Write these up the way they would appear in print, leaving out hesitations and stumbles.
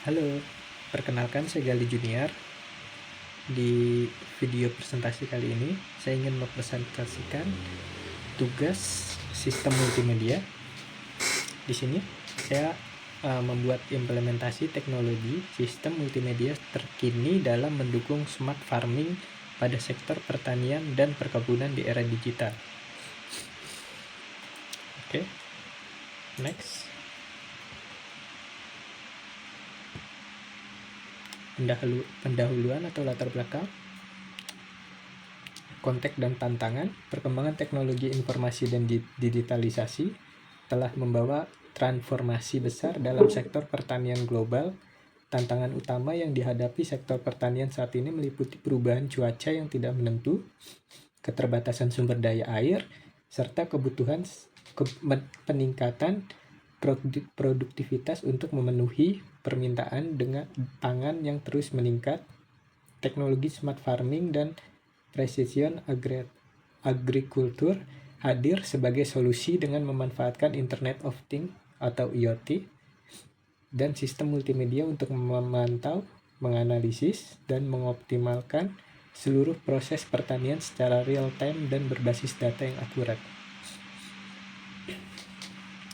Halo, perkenalkan saya Gali Junior. Di video presentasi kali ini, saya ingin mempresentasikan tugas sistem multimedia. Di sini, saya membuat implementasi teknologi sistem multimedia terkini dalam mendukung smart farming pada sektor pertanian dan perkebunan di era digital. Oke, next. Pendahuluan atau latar belakang, konteks dan tantangan. Perkembangan teknologi informasi dan digitalisasi telah membawa transformasi besar dalam sektor pertanian global. Tantangan utama yang dihadapi sektor pertanian saat ini meliputi perubahan cuaca yang tidak menentu, keterbatasan sumber daya air, serta kebutuhan peningkatan produktivitas untuk memenuhi permintaan dengan pangan yang terus meningkat. Teknologi smart farming dan precision agriculture hadir sebagai solusi dengan memanfaatkan Internet of Things atau IoT dan sistem multimedia untuk memantau, menganalisis, dan mengoptimalkan seluruh proses pertanian secara real-time dan berbasis data yang akurat.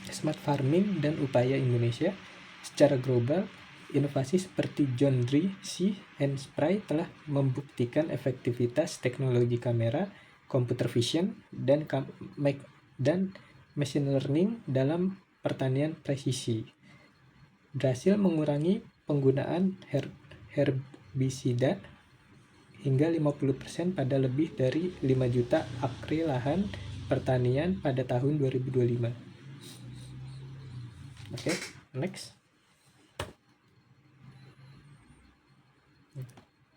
Smart farming dan upaya Indonesia secara global. Inovasi seperti John Deere See and Spray telah membuktikan efektivitas teknologi kamera, computer vision, dan machine learning dalam pertanian presisi. Berhasil mengurangi penggunaan herbisida hingga 50% pada lebih dari 5 juta akre lahan pertanian pada tahun 2025. Oke, next.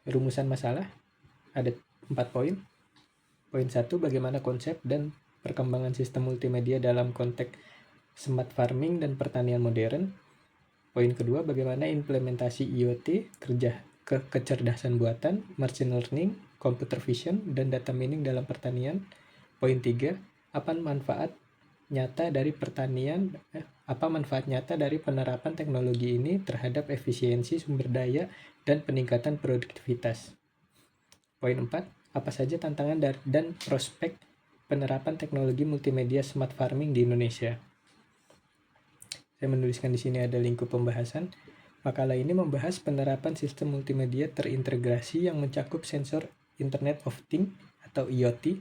Rumusan masalah ada 4 poin. Poin 1, bagaimana konsep dan perkembangan sistem multimedia dalam konteks smart farming dan pertanian modern. Poin kedua, bagaimana implementasi IoT, kecerdasan buatan, machine learning, computer vision, dan data mining dalam pertanian. Poin 3, apa manfaat nyata dari penerapan teknologi ini terhadap efisiensi sumber daya dan peningkatan produktivitas. Poin 4, apa saja tantangan dan prospek penerapan teknologi multimedia smart farming di Indonesia. Saya menuliskan di sini ada lingkup pembahasan. Makalah ini membahas penerapan sistem multimedia terintegrasi yang mencakup sensor Internet of Things atau IoT,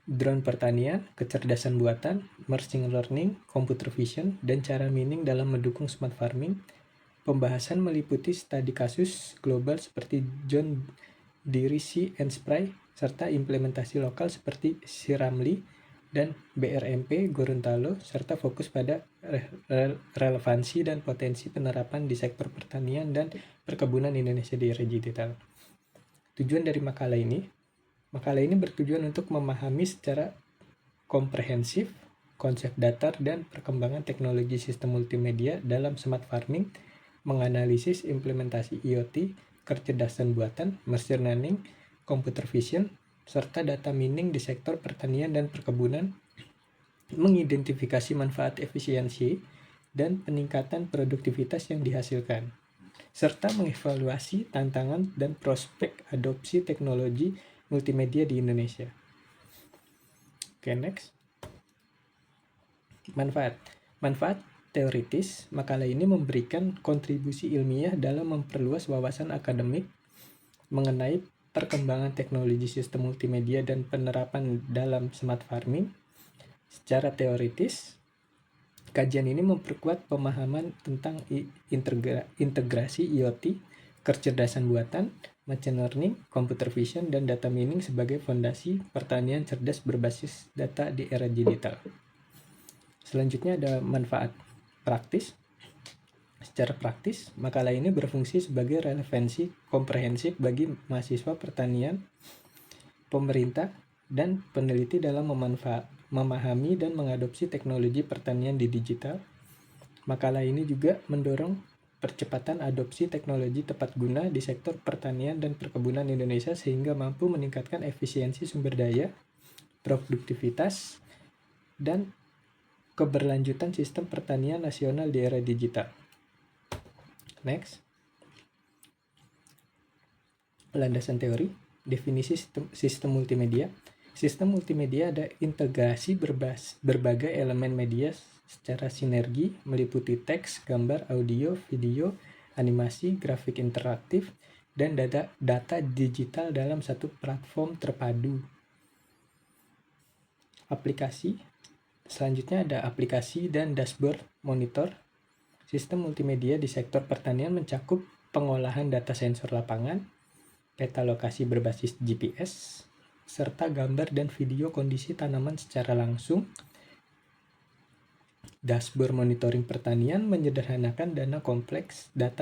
drone pertanian, kecerdasan buatan, machine learning, computer vision, dan cara mining dalam mendukung smart farming. Pembahasan meliputi studi kasus global seperti John Deere See and Spray, serta implementasi lokal seperti Siramli dan BRMP Gorontalo, serta fokus pada relevansi dan potensi penerapan di sektor pertanian dan perkebunan Indonesia di era digital. Tujuan dari makalah ini bertujuan untuk memahami secara komprehensif konsep dasar dan perkembangan teknologi sistem multimedia dalam smart farming, menganalisis implementasi IoT, kecerdasan buatan, machine learning, computer vision, serta data mining di sektor pertanian dan perkebunan, mengidentifikasi manfaat efisiensi dan peningkatan produktivitas yang dihasilkan, serta mengevaluasi tantangan dan prospek adopsi teknologi multimedia di Indonesia. Oke, next. Manfaat teoritis. Makalah ini memberikan kontribusi ilmiah dalam memperluas wawasan akademik mengenai perkembangan teknologi sistem multimedia dan penerapan dalam smart farming. Secara teoritis, kajian ini memperkuat pemahaman tentang integrasi IoT, kecerdasan buatan, machine learning, computer vision, dan data mining sebagai fondasi pertanian cerdas berbasis data di era digital. Selanjutnya ada manfaat praktis. Secara praktis, makalah ini berfungsi sebagai relevansi komprehensif bagi mahasiswa pertanian, pemerintah, dan peneliti dalam memahami dan mengadopsi teknologi pertanian di digital. Makalah ini juga mendorong percepatan adopsi teknologi tepat guna di sektor pertanian dan perkebunan Indonesia sehingga mampu meningkatkan efisiensi sumber daya, produktivitas, dan keberlanjutan sistem pertanian nasional di era digital. Next. Landasan teori, definisi sistem multimedia. Sistem multimedia ada integrasi berbagai elemen media secara sinergi meliputi teks, gambar, audio, video, animasi, grafik interaktif, dan data digital dalam satu platform terpadu. Aplikasi. Selanjutnya ada aplikasi dan dashboard monitor. Sistem multimedia di sektor pertanian mencakup pengolahan data sensor lapangan, peta lokasi berbasis GPS, serta gambar dan video kondisi tanaman secara langsung. Dashboard monitoring pertanian menyederhanakan data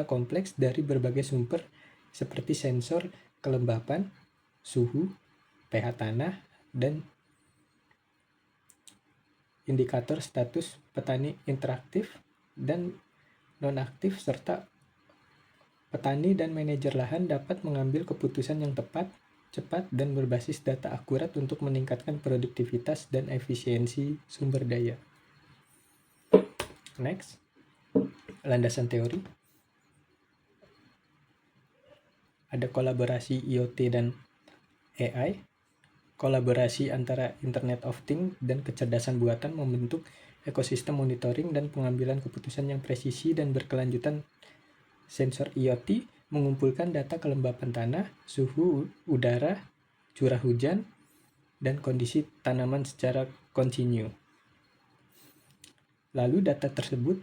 kompleks dari berbagai sumber seperti sensor kelembapan, suhu, pH tanah, dan indikator status petani interaktif dan nonaktif, serta petani dan manajer lahan dapat mengambil keputusan yang tepat, cepat, dan berbasis data akurat untuk meningkatkan produktivitas dan efisiensi sumber daya. Next, landasan teori. Ada kolaborasi IoT dan AI. Kolaborasi antara Internet of Things dan kecerdasan buatan membentuk ekosistem monitoring dan pengambilan keputusan yang presisi dan berkelanjutan. Sensor IoT mengumpulkan data kelembapan tanah, suhu udara, curah hujan, dan kondisi tanaman secara kontinu. Lalu data tersebut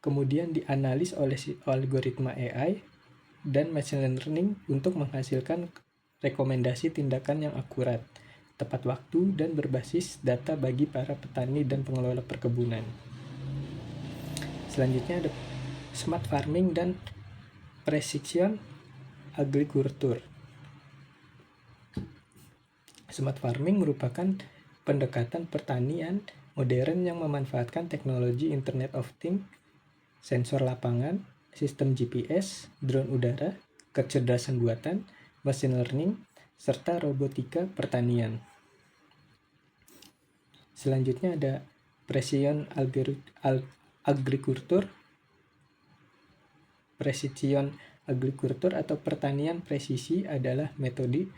kemudian dianalisis oleh algoritma AI dan machine learning untuk menghasilkan rekomendasi tindakan yang akurat, tepat waktu, dan berbasis data bagi para petani dan pengelola perkebunan. Selanjutnya ada smart farming dan precision agriculture. Smart farming merupakan pendekatan pertanian modern yang memanfaatkan teknologi Internet of Things, sensor lapangan, sistem GPS, drone udara, kecerdasan buatan, machine learning, serta robotika pertanian. Selanjutnya ada precision agriculture. Precision agriculture atau pertanian presisi adalah metode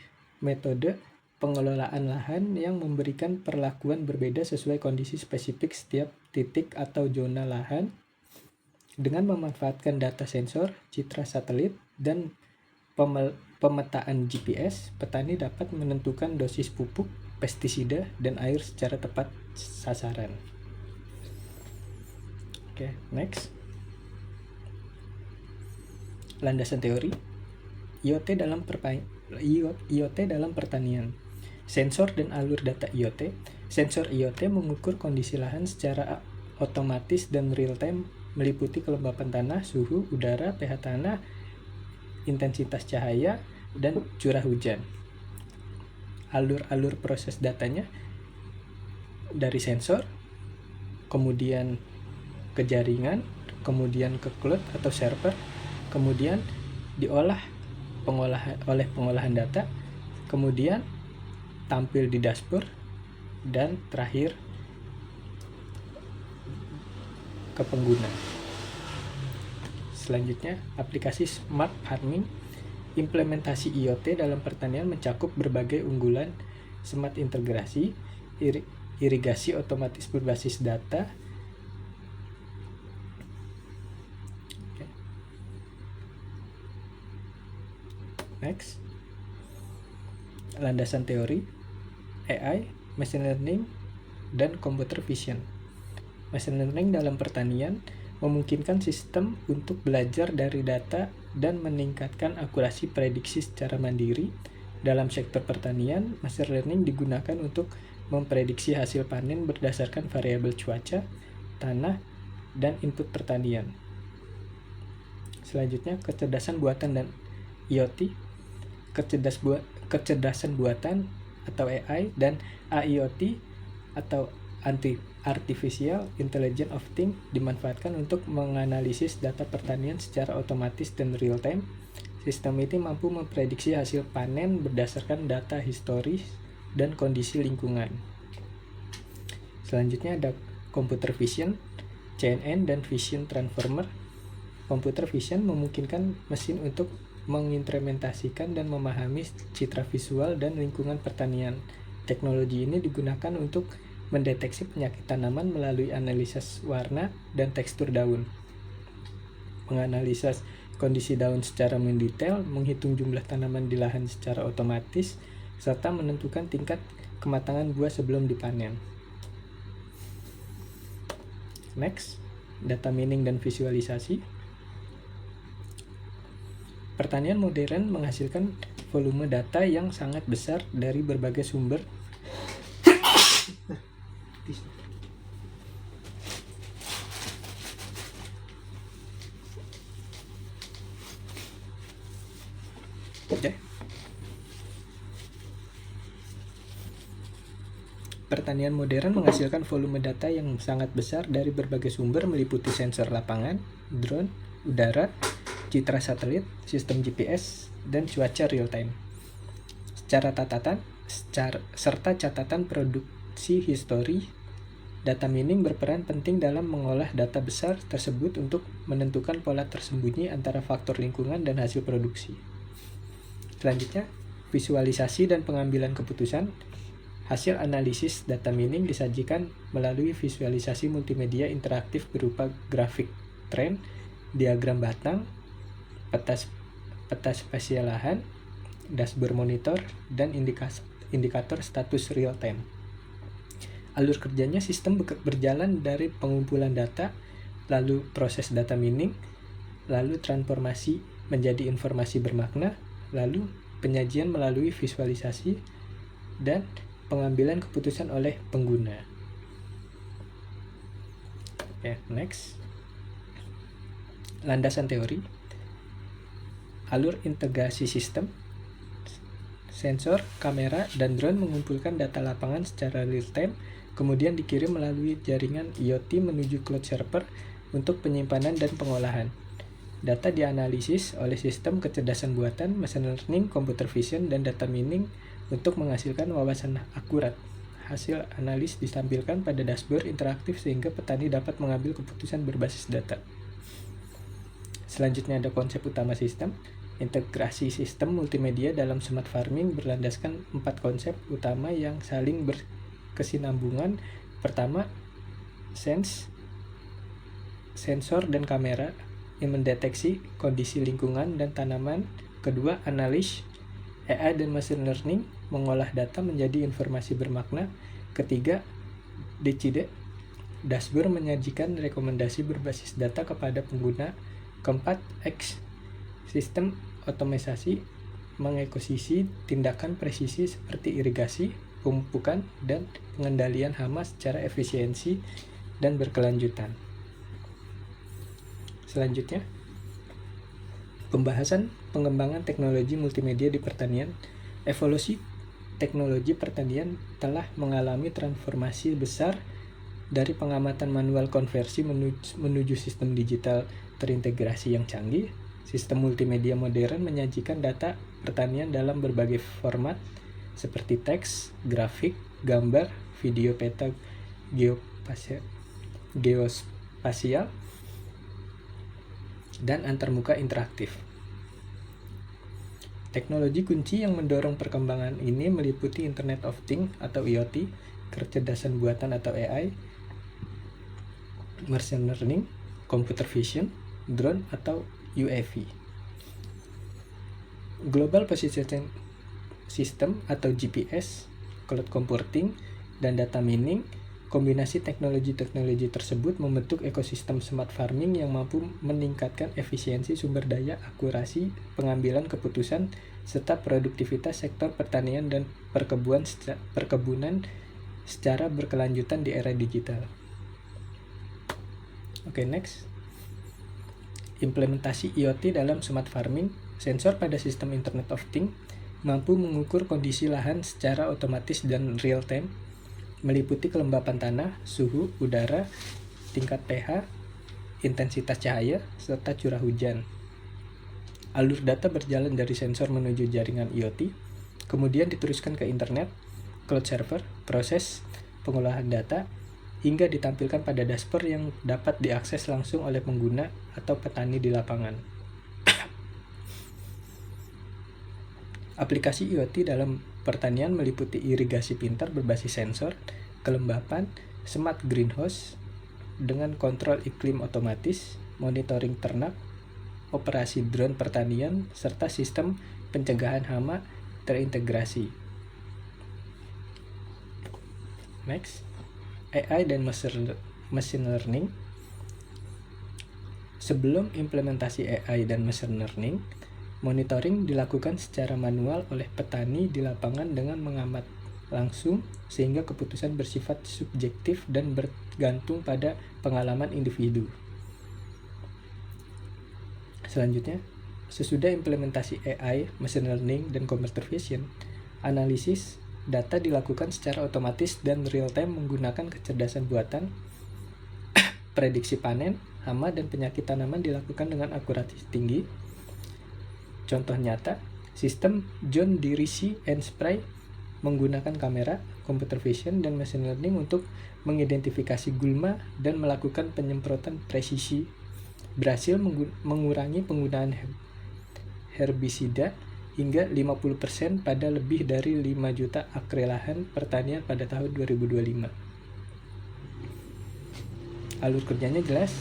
pengelolaan lahan yang memberikan perlakuan berbeda sesuai kondisi spesifik setiap titik atau zona lahan. Dengan memanfaatkan data sensor, citra satelit, dan pemetaan GPS, petani dapat menentukan dosis pupuk, pestisida, dan air secara tepat sasaran. Oke, next. Landasan teori IoT dalam pertanian. Sensor dan alur data IoT. Sensor IoT mengukur kondisi lahan secara otomatis dan real time, meliputi kelembapan tanah, suhu udara, pH tanah, intensitas cahaya, dan curah hujan. Alur-alur proses datanya dari sensor, kemudian ke jaringan, kemudian ke cloud atau server, kemudian diolah oleh pengolahan data, kemudian tampil di dashboard, dan terakhir ke pengguna. Selanjutnya, aplikasi smart farming. Implementasi IoT dalam pertanian mencakup berbagai unggulan smart integrasi, irigasi otomatis berbasis data, next. Landasan teori AI, machine learning, dan computer vision. Machine learning dalam pertanian memungkinkan sistem untuk belajar dari data dan meningkatkan akurasi prediksi secara mandiri. Dalam sektor pertanian, machine learning digunakan untuk memprediksi hasil panen berdasarkan variabel cuaca, tanah, dan input pertanian. Selanjutnya, kecerdasan buatan dan IoT. Kecerdasan buatan atau AI dan AIoT atau Artificial Intelligence of Things dimanfaatkan untuk menganalisis data pertanian secara otomatis dan real time. Sistem ini mampu memprediksi hasil panen berdasarkan data historis dan kondisi lingkungan. Selanjutnya ada computer vision, CNN, dan vision transformer. Computer vision memungkinkan mesin untuk mengimplementasikan dan memahami citra visual dan lingkungan pertanian. Teknologi ini digunakan untuk mendeteksi penyakit tanaman melalui analisis warna dan tekstur daun, menganalisis kondisi daun secara mendetail, menghitung jumlah tanaman di lahan secara otomatis, serta menentukan tingkat kematangan buah sebelum dipanen. Next, data mining dan visualisasi. Pertanian modern menghasilkan volume data yang sangat besar dari berbagai sumber Pertanian modern menghasilkan volume data yang sangat besar dari berbagai sumber meliputi sensor lapangan, drone, udara, citra satelit, sistem GPS, dan cuaca real-time. Serta catatan produksi histori, data mining berperan penting dalam mengolah data besar tersebut untuk menentukan pola tersembunyi antara faktor lingkungan dan hasil produksi. Selanjutnya, visualisasi dan pengambilan keputusan. Hasil analisis data mining disajikan melalui visualisasi multimedia interaktif berupa grafik tren, diagram batang, peta spasial lahan, dashboard monitor, dan indikator status real time. Alur kerjanya sistem berjalan dari pengumpulan data, lalu proses data mining, lalu transformasi menjadi informasi bermakna, lalu penyajian melalui visualisasi, dan pengambilan keputusan oleh pengguna. Next. Landasan teori. Alur integrasi sistem. Sensor, kamera, dan drone mengumpulkan data lapangan secara real-time, kemudian dikirim melalui jaringan IoT menuju cloud server untuk penyimpanan dan pengolahan. Data dianalisis oleh sistem kecerdasan buatan, machine learning, computer vision, dan data mining untuk menghasilkan wawasan akurat. Hasil analis ditampilkan pada dashboard interaktif sehingga petani dapat mengambil keputusan berbasis data. Selanjutnya ada konsep utama sistem. Integrasi sistem multimedia dalam smart farming berlandaskan 4 konsep utama yang saling berkesinambungan. Pertama, sensor dan kamera yang mendeteksi kondisi lingkungan dan tanaman. Kedua, analis, AI dan machine learning mengolah data menjadi informasi bermakna. Ketiga, decide, dashboard menyajikan rekomendasi berbasis data kepada pengguna. Keempat, X, sistem otomatisasi mengekuisisi tindakan presisi seperti irigasi, pemupukan, dan pengendalian hama secara efisiensi dan berkelanjutan. Selanjutnya, pembahasan pengembangan teknologi multimedia di pertanian. Evolusi teknologi pertanian telah mengalami transformasi besar dari pengamatan manual konversi menuju sistem digital terintegrasi yang canggih. Sistem multimedia modern menyajikan data pertanian dalam berbagai format seperti teks, grafik, gambar, video, peta geospasial, dan antarmuka interaktif. Teknologi kunci yang mendorong perkembangan ini meliputi Internet of Things atau IoT, kecerdasan buatan atau AI, machine learning, computer vision, drone atau UAV. Global Positioning System atau GPS, cloud computing, dan data mining. Kombinasi teknologi-teknologi tersebut membentuk ekosistem smart farming yang mampu meningkatkan efisiensi sumber daya, akurasi pengambilan keputusan, serta produktivitas sektor pertanian dan perkebunan secara berkelanjutan di era digital. Next. Implementasi IoT dalam smart farming. Sensor pada sistem Internet of Things mampu mengukur kondisi lahan secara otomatis dan real time, meliputi kelembapan tanah, suhu udara, tingkat pH, intensitas cahaya, serta curah hujan. Alur data berjalan dari sensor menuju jaringan IoT, kemudian diteruskan ke internet, cloud server, proses pengolahan data, hingga ditampilkan pada dashboard yang dapat diakses langsung oleh pengguna atau petani di lapangan. Aplikasi IoT dalam pertanian meliputi irigasi pintar berbasis sensor, kelembapan, smart greenhouse dengan kontrol iklim otomatis, monitoring ternak, operasi drone pertanian, serta sistem pencegahan hama terintegrasi. Next, AI dan machine learning. Sebelum implementasi AI dan machine learning, monitoring dilakukan secara manual oleh petani di lapangan dengan mengamat langsung, sehingga keputusan bersifat subjektif dan bergantung pada pengalaman individu. Selanjutnya, sesudah implementasi AI, machine learning, dan computer vision, analisis data dilakukan secara otomatis dan real-time menggunakan kecerdasan buatan. Prediksi panen, hama, dan penyakit tanaman dilakukan dengan akurasi tinggi. Contoh nyata, sistem John Deere See and Spray menggunakan kamera, computer vision, dan machine learning untuk mengidentifikasi gulma dan melakukan penyemprotan presisi, berhasil mengurangi penggunaan herbisida hingga 50% pada lebih dari 5 juta akre lahan pertanian pada tahun 2025. Alur kerjanya jelas.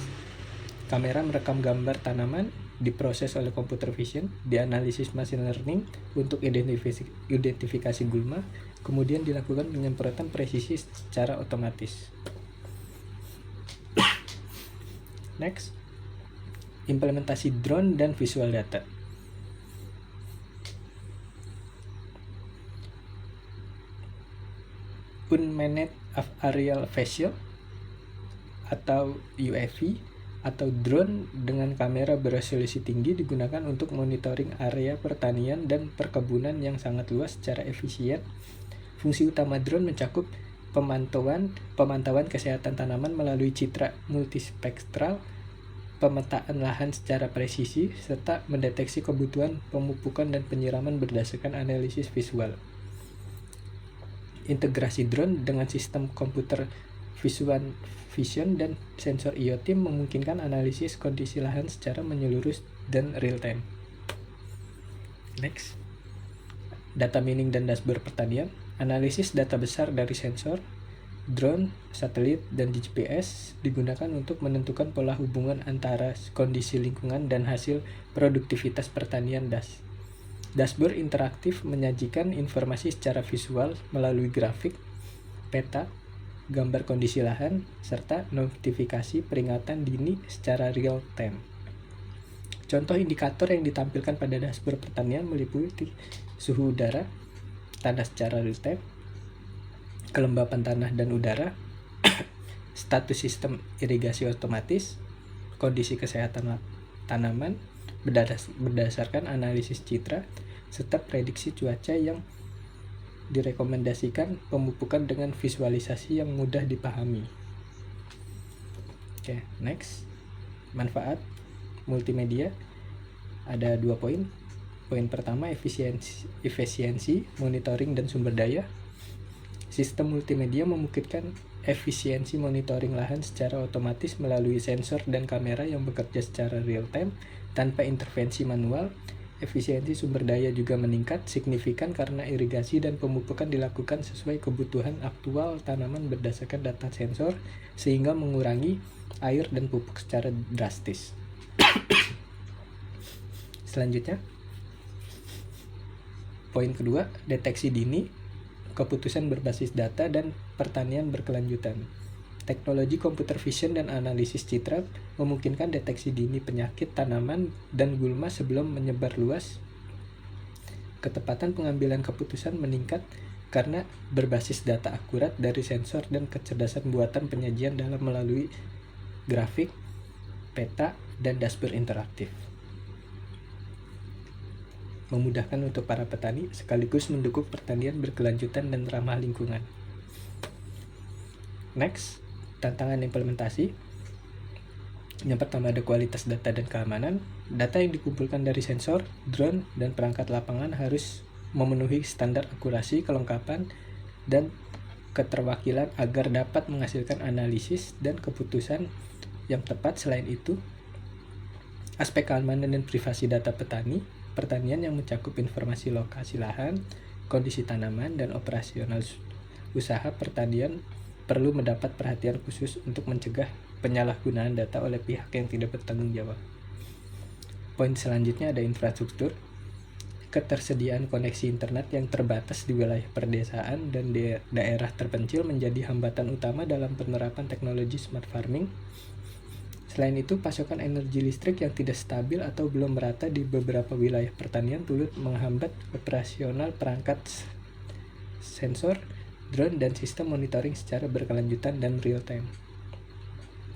Kamera merekam gambar tanaman, diproses oleh computer vision, dianalisis machine learning untuk identifikasi gulma, kemudian dilakukan penyemprotan presisi secara otomatis. Next, implementasi drone dan visual data. Unmanned Aerial Vehicle atau UAV atau drone dengan kamera beresolusi tinggi digunakan untuk monitoring area pertanian dan perkebunan yang sangat luas secara efisien. Fungsi utama drone mencakup pemantauan kesehatan tanaman melalui citra multispektral, pemetaan lahan secara presisi, serta mendeteksi kebutuhan pemupukan dan penyiraman berdasarkan analisis visual. Integrasi drone dengan sistem komputer vision dan sensor IoT memungkinkan analisis kondisi lahan secara menyeluruh dan real time. Next, data mining dan dashboard pertanian. Analisis data besar dari sensor, drone, satelit, dan GPS digunakan untuk menentukan pola hubungan antara kondisi lingkungan dan hasil produktivitas pertanian. Dashboard interaktif menyajikan informasi secara visual melalui grafik, peta, gambar kondisi lahan, serta notifikasi peringatan dini secara real time. Contoh indikator yang ditampilkan pada dashboard pertanian meliputi suhu udara, tanah secara real time, kelembapan tanah dan udara, status sistem irigasi otomatis, kondisi kesehatan tanaman berdasarkan analisis citra, serta prediksi cuaca yang direkomendasikan pemupukan dengan visualisasi yang mudah dipahami. Oke, next. Manfaat multimedia. Ada 2 poin. Poin pertama, efisiensi, monitoring, dan sumber daya. Sistem multimedia memungkinkan efisiensi monitoring lahan secara otomatis melalui sensor dan kamera yang bekerja secara real time tanpa intervensi manual. Efisiensi sumber daya juga meningkat signifikan karena irigasi dan pemupukan dilakukan sesuai kebutuhan aktual tanaman berdasarkan data sensor, sehingga mengurangi air dan pupuk secara drastis. Selanjutnya, poin kedua, deteksi dini, keputusan berbasis data, dan pertanian berkelanjutan. Teknologi computer vision dan analisis citra memungkinkan deteksi dini penyakit tanaman dan gulma sebelum menyebar luas. Ketepatan pengambilan keputusan meningkat karena berbasis data akurat dari sensor dan kecerdasan buatan penyajian dalam melalui grafik, peta, dan dashboard interaktif. Memudahkan untuk para petani sekaligus mendukung pertanian berkelanjutan dan ramah lingkungan. Next, tantangan implementasi. Yang pertama ada kualitas data dan keamanan. Data yang dikumpulkan dari sensor, drone, dan perangkat lapangan harus memenuhi standar akurasi, kelengkapan, dan keterwakilan agar dapat menghasilkan analisis dan keputusan yang tepat. Selain itu, aspek keamanan dan privasi data pertanian yang mencakup informasi lokasi lahan, kondisi tanaman, dan operasional usaha pertanian perlu mendapat perhatian khusus untuk mencegah penyalahgunaan data oleh pihak yang tidak bertanggung jawab. Poin selanjutnya ada infrastruktur. Ketersediaan koneksi internet yang terbatas di wilayah perdesaan dan daerah terpencil menjadi hambatan utama dalam penerapan teknologi smart farming. Selain itu, pasokan energi listrik yang tidak stabil atau belum merata di beberapa wilayah pertanian turut menghambat operasional perangkat sensor, drone, dan sistem monitoring secara berkelanjutan dan real time.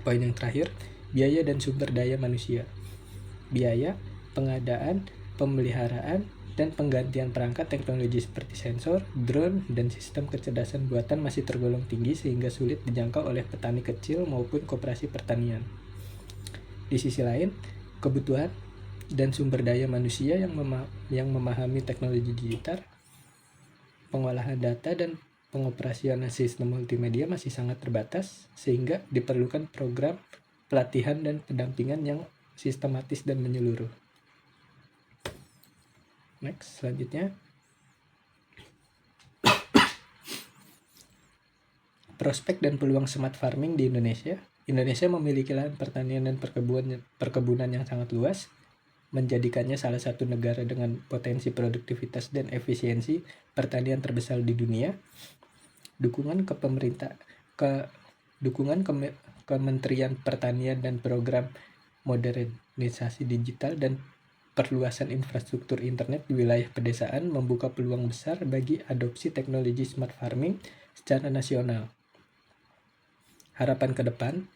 Poin yang terakhir, biaya dan sumber daya manusia. Biaya, pengadaan, pemeliharaan, dan penggantian perangkat teknologi seperti sensor, drone, dan sistem kecerdasan buatan masih tergolong tinggi sehingga sulit dijangkau oleh petani kecil maupun koperasi pertanian. Di sisi lain, kebutuhan dan sumber daya manusia yang memahami teknologi digital, pengolahan data, dan pengoperasian sistem multimedia masih sangat terbatas, sehingga diperlukan program pelatihan dan pendampingan yang sistematis dan menyeluruh. Next, selanjutnya. Prospek dan peluang smart farming di Indonesia. Indonesia memiliki lahan pertanian dan perkebunan yang sangat luas, menjadikannya salah satu negara dengan potensi produktivitas dan efisiensi pertanian terbesar di dunia. Dukungan Kementerian Pertanian dan program modernisasi digital dan perluasan infrastruktur internet di wilayah pedesaan membuka peluang besar bagi adopsi teknologi smart farming secara nasional. Harapan ke depan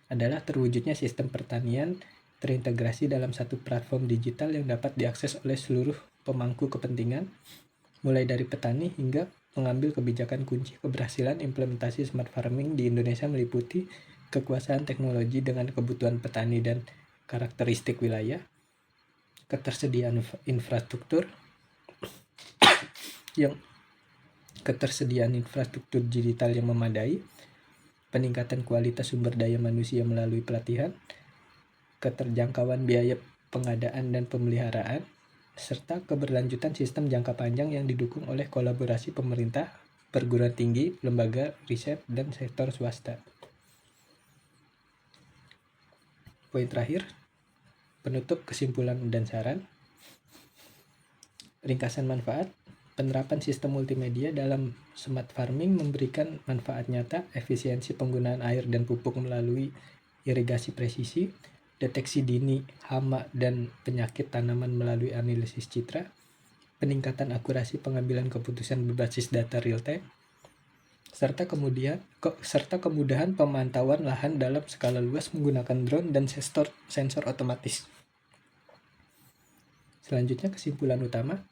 adalah terwujudnya sistem pertanian terintegrasi dalam satu platform digital yang dapat diakses oleh seluruh pemangku kepentingan, mulai dari petani hingga pengambil kebijakan. Kunci keberhasilan implementasi smart farming di Indonesia meliputi kekuasaan teknologi dengan kebutuhan petani dan karakteristik wilayah, ketersediaan infrastruktur digital yang memadai, peningkatan kualitas sumber daya manusia melalui pelatihan, keterjangkauan biaya pengadaan dan pemeliharaan, serta keberlanjutan sistem jangka panjang yang didukung oleh kolaborasi pemerintah, perguruan tinggi, lembaga riset, dan sektor swasta. Poin terakhir, penutup, kesimpulan, dan saran. Ringkasan manfaat. Penerapan sistem multimedia dalam smart farming memberikan manfaat nyata, efisiensi penggunaan air dan pupuk melalui irigasi presisi, deteksi dini hama dan penyakit tanaman melalui analisis citra, peningkatan akurasi pengambilan keputusan berbasis data real time, serta kemudahan pemantauan lahan dalam skala luas menggunakan drone dan sensor otomatis. Selanjutnya, kesimpulan utama.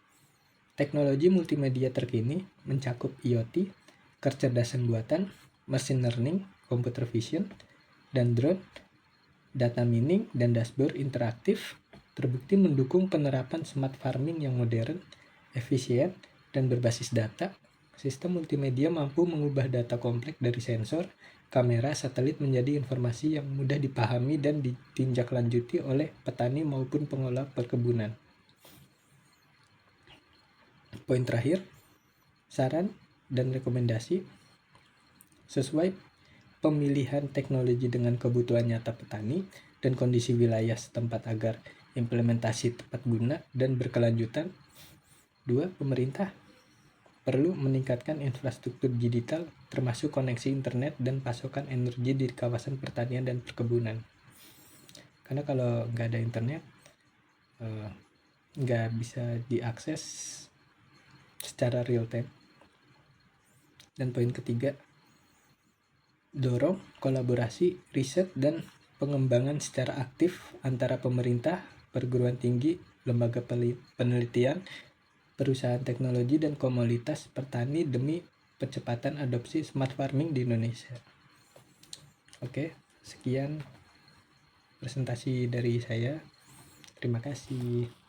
Teknologi multimedia terkini mencakup IoT, kecerdasan buatan, machine learning, computer vision, dan drone, data mining, dan dashboard interaktif terbukti mendukung penerapan smart farming yang modern, efisien, dan berbasis data. Sistem multimedia mampu mengubah data kompleks dari sensor, kamera, satelit menjadi informasi yang mudah dipahami dan ditindaklanjuti oleh petani maupun pengolah perkebunan. Poin terakhir, saran dan rekomendasi. Sesuai pemilihan teknologi dengan kebutuhan nyata petani dan kondisi wilayah setempat agar implementasi tepat guna dan berkelanjutan. 2. Pemerintah perlu meningkatkan infrastruktur digital termasuk koneksi internet dan pasokan energi di kawasan pertanian dan perkebunan. Karena kalau nggak ada internet, nggak bisa diakses secara real time. Dan poin ketiga, dorong kolaborasi riset dan pengembangan secara aktif antara pemerintah, perguruan tinggi, lembaga penelitian, perusahaan teknologi, dan komunitas petani demi percepatan adopsi smart farming di Indonesia. Oke, sekian presentasi dari saya. Terima kasih.